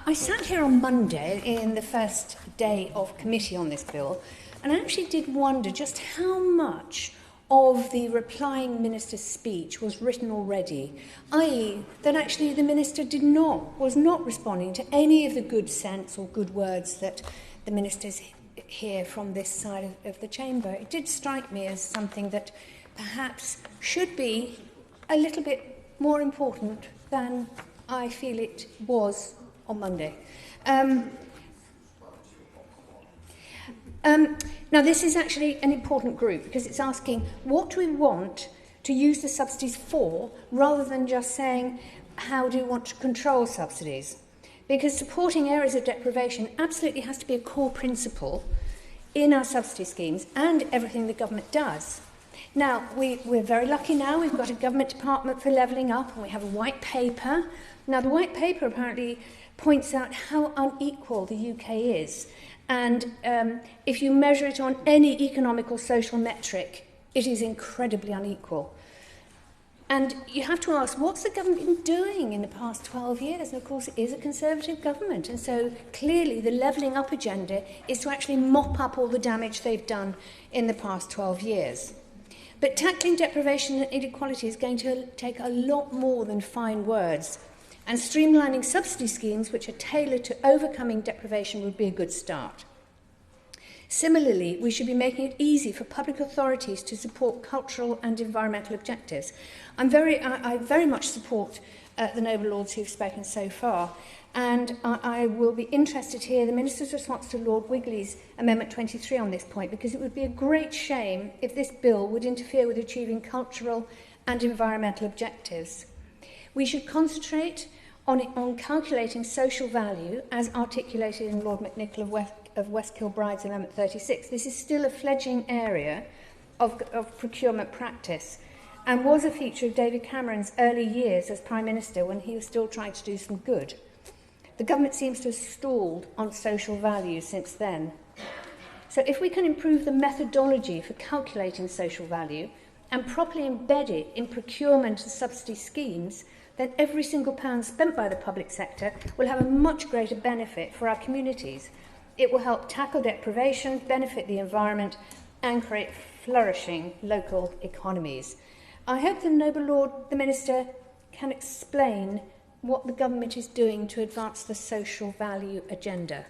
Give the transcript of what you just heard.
I sat here on Monday in the first day of committee on this bill, and I actually did wonder just how much of the replying minister's speech was written already, i.e. that actually the minister was not responding to any of the good sense or good words that the ministers hear from this side of the chamber. It did strike me as something that perhaps should be a little bit more important than I feel it was on Monday. Now, this is actually an important group because it's asking what do we want to use the subsidies for rather than just saying how do we want to control subsidies. Because supporting areas of deprivation absolutely has to be a core principle in our subsidy schemes and everything the government does. Now, we're very lucky now. We've got a government department for levelling up and we have a white paper. Now, the white paper apparently points out how unequal the UK is. And if you measure it on any economic or social metric, it is incredibly unequal. And you have to ask, what's the government been doing in the past 12 years? And of course, it is a Conservative government. And so clearly the levelling up agenda is to actually mop up all the damage they've done in the past 12 years. But tackling deprivation and inequality is going to take a lot more than fine words. And streamlining subsidy schemes which are tailored to overcoming deprivation would be a good start. Similarly, we should be making it easy for public authorities to support cultural and environmental objectives. I very much support the noble lords who have spoken so far, and I will be interested to hear the Minister's response to Lord Wigley's Amendment 23 on this point, because it would be a great shame if this bill would interfere with achieving cultural and environmental objectives. We should concentrate on calculating social value as articulated in Lord McNichol of West Kilbride's Amendment 36. This is still a fledgling area of procurement practice and was a feature of David Cameron's early years as Prime Minister when he was still trying to do some good. The government seems to have stalled on social value since then. So if we can improve the methodology for calculating social value and properly embed it in procurement and subsidy schemes, then every single pound spent by the public sector will have a much greater benefit for our communities. It will help tackle deprivation, benefit the environment, and create flourishing local economies. I hope the noble Lord, the Minister, can explain what the government is doing to advance the social value agenda.